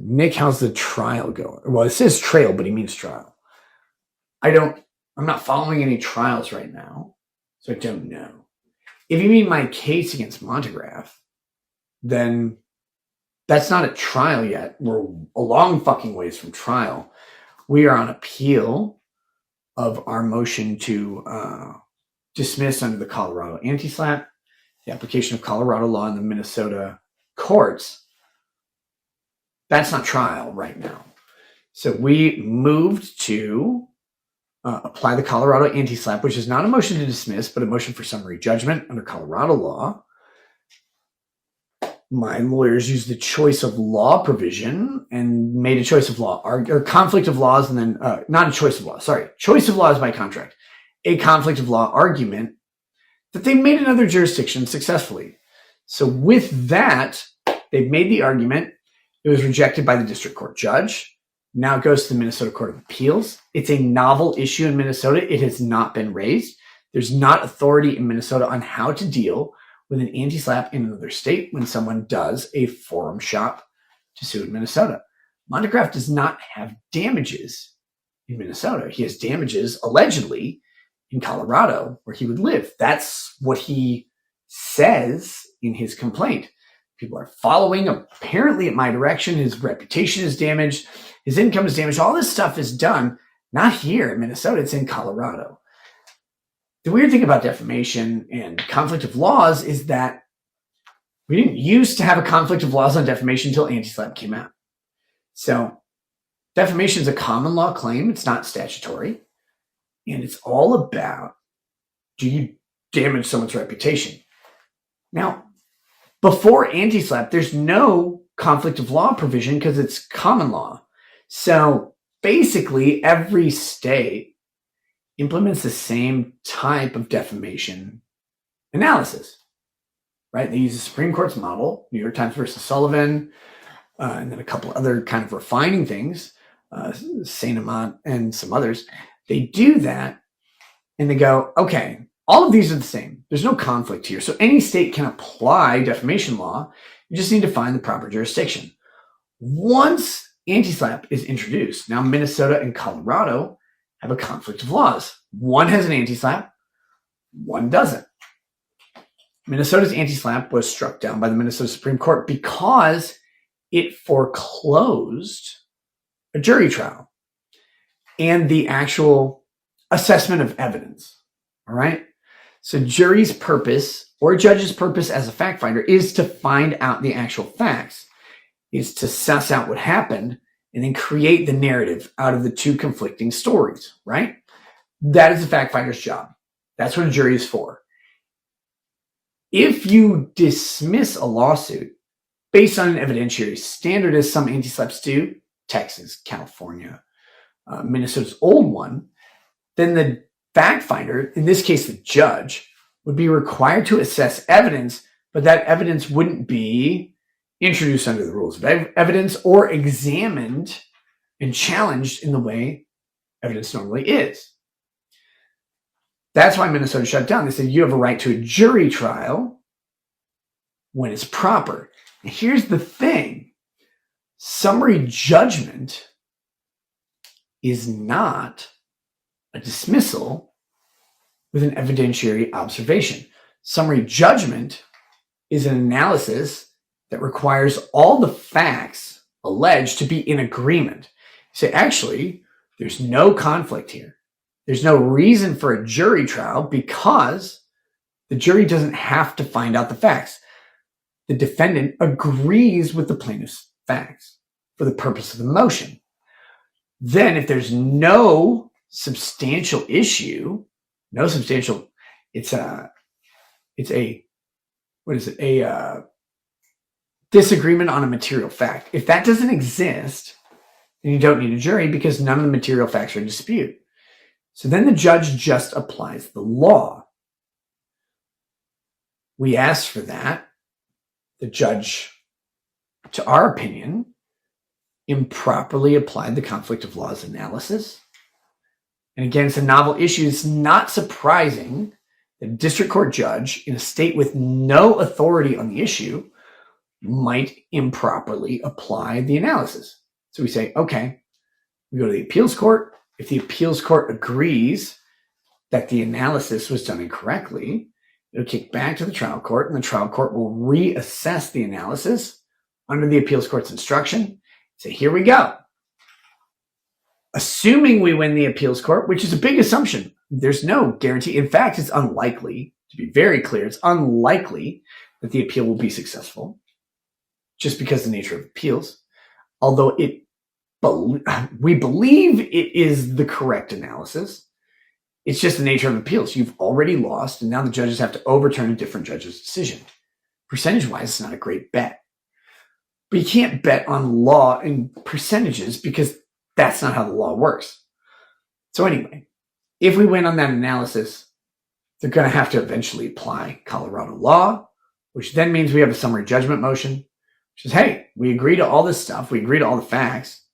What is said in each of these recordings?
Nick, how's the trial going? Well, it says trail, but he means trial. I'm not following any trials right now, so I don't know. If you mean my case against Montagraph, then that's not a trial yet. We're a long fucking ways from trial. We are on appeal of our motion to dismiss under the Colorado Anti-SLAPP, the application of Colorado law in the Minnesota courts. That's not trial right now. So we moved to apply the Colorado Anti-SLAPP, which is not a motion to dismiss, but a motion for summary judgment under Colorado law. My lawyers used the choice of law provision and made a choice of law or conflict of laws, and then not a choice of law. Sorry, choice of law is by contract. A conflict of law argument that they made in other jurisdictions successfully. So with that, they've made the argument. It was rejected by the district court judge. Now it goes to the Minnesota Court of Appeals. It's a novel issue in Minnesota. It has not been raised. There's not authority in Minnesota on how to deal with an anti-SLAPP in another state when someone does a forum shop to sue in Minnesota. Montagraph does not have damages in Minnesota. He has damages, allegedly, in Colorado, where he would live. That's what he says in his complaint. People are following, apparently, in my direction. His reputation is damaged. His income is damaged. All this stuff is done, not here in Minnesota. It's in Colorado. The weird thing about defamation and conflict of laws is that we didn't used to have a conflict of laws on defamation until Anti-SLAPP came out. So defamation is a common law claim. It's not statutory. And it's all about, do you damage someone's reputation? Now, before Anti-SLAPP, there's no conflict of law provision because it's common law. So basically, every state implements the same type of defamation analysis, right? They use the Supreme Court's model, New York Times versus Sullivan, and then a couple other kind of refining things, Saint Amant and some others. They do that, and they go, okay, all of these are the same. There's no conflict here. So any state can apply defamation law. You just need to find the proper jurisdiction. Once Anti-SLAPP is introduced, now Minnesota and Colorado have a conflict of laws. One has an anti-SLAPP, one doesn't. Minnesota's anti-SLAPP was struck down by the Minnesota Supreme Court because it foreclosed a jury trial and the actual assessment of evidence. All right? So jury's purpose or judge's purpose as a fact finder is to find out the actual facts, is to suss out what happened and then create the narrative out of the two conflicting stories, right? That is the fact finder's job. That's what a jury is for. If you dismiss a lawsuit based on an evidentiary standard, as some anti-SLAPPs do, Texas, California, Minnesota's old one, then the fact finder, in this case the judge, would be required to assess evidence, but that evidence wouldn't be introduced under the rules of evidence or examined and challenged in the way evidence normally is. That's why Minnesota shut down. They said you have a right to a jury trial when it's proper. And here's the thing. Summary judgment is not a dismissal with an evidentiary observation. Summary judgment is an analysis that requires all the facts alleged to be in agreement. You say, actually, there's no conflict here. There's no reason for a jury trial because the jury doesn't have to find out the facts. The defendant agrees with the plaintiff's facts for the purpose of the motion. Then if there's no substantial issue, it's a disagreement on a material fact. If that doesn't exist, then you don't need a jury because none of the material facts are in dispute. So then the judge just applies the law. We asked for that. The judge, to our opinion, improperly applied the conflict of laws analysis. And again, it's a novel issue. It's not surprising that a district court judge in a state with no authority on the issue might improperly apply the analysis. So we say, okay, we go to the appeals court. If the appeals court agrees that the analysis was done incorrectly, it'll kick back to the trial court, and the trial court will reassess the analysis under the appeals court's instruction. Say, here we go. Assuming we win the appeals court, which is a big assumption, there's no guarantee. In fact, it's unlikely, to be very clear, it's unlikely that the appeal will be successful just because of the nature of appeals. Although we believe it is the correct analysis. It's just the nature of appeals. You've already lost, and now the judges have to overturn a different judge's decision. Percentage-wise, it's not a great bet. But you can't bet on law in percentages because that's not how the law works. So anyway, if we win on that analysis, they're going to have to eventually apply Colorado law, which then means we have a summary judgment motion, which is, hey, we agree to all this stuff. We agree to all the facts.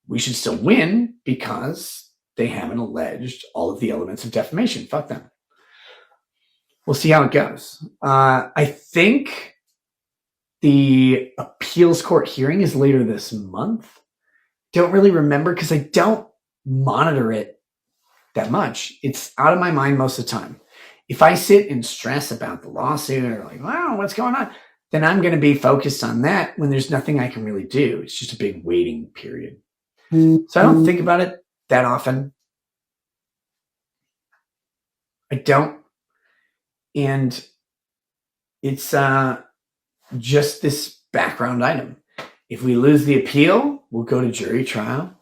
We should still win because they haven't alleged all of the elements of defamation. Fuck them. We'll see how it goes. I think the appeals court hearing is later this month. Don't really remember because I don't monitor it that much. It's out of my mind most of the time. If I sit and stress about the lawsuit or like, wow, what's going on? Then I'm going to be focused on that when there's nothing I can really do. It's just a big waiting period. So I don't think about it that often. I don't. And it's just this background item. If we lose the appeal, we'll go to jury trial.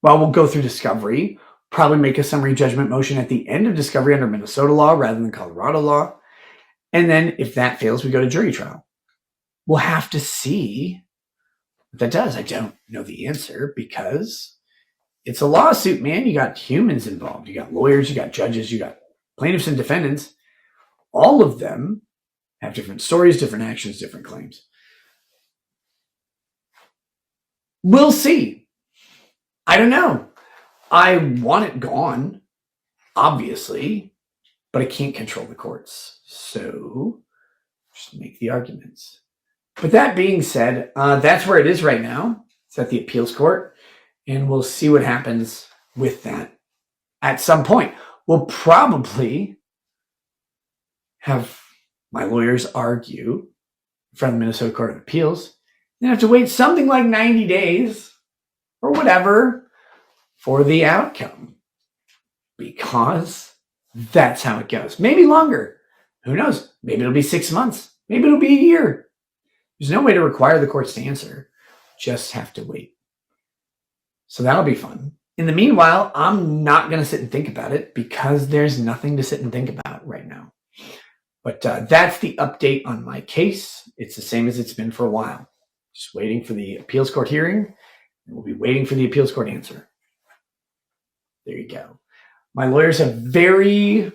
Well, we'll go through discovery, probably make a summary judgment motion at the end of discovery under Minnesota law rather than Colorado law. And then if that fails, we go to jury trial. We'll have to see what that does. I don't know the answer because it's a lawsuit, man. You got humans involved. You got lawyers, you got judges, you got plaintiffs and defendants. All of them have different stories, different actions, different claims. We'll see. I don't know. I want it gone, obviously, but I can't control the courts. So just make the arguments. But that being said, that's where it is right now. It's at the appeals court, and we'll see what happens with that at some point. We'll probably have my lawyers argue in front of the Minnesota Court of Appeals. Then have to wait something like 90 days or whatever for the outcome because that's how it goes. Maybe longer. Who knows? Maybe it'll be 6 months. Maybe it'll be a year. There's no way to require the courts to answer. Just have to wait. So that'll be fun. In the meanwhile, I'm not going to sit and think about it because there's nothing to sit and think about right now. But that's the update on my case. It's the same as it's been for a while. Just waiting for the appeals court hearing, and we'll be waiting for the appeals court answer. There you go. My lawyers have very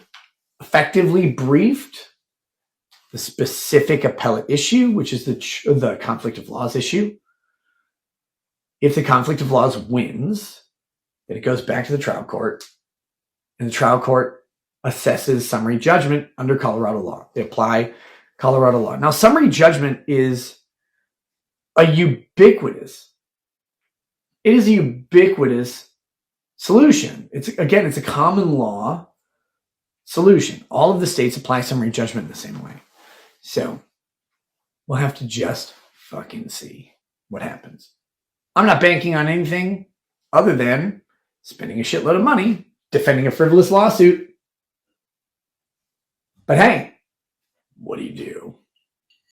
effectively briefed the specific appellate issue, which is the conflict of laws issue. If the conflict of laws wins, then it goes back to the trial court, and the trial court assesses summary judgment under Colorado law. They apply Colorado law. Now, summary judgment is it is a ubiquitous solution. It's a common law solution. All of the states apply summary judgment the same way. So we'll have to just fucking see what happens. I'm not banking on anything other than spending a shitload of money defending a frivolous lawsuit. But hey, what do you do?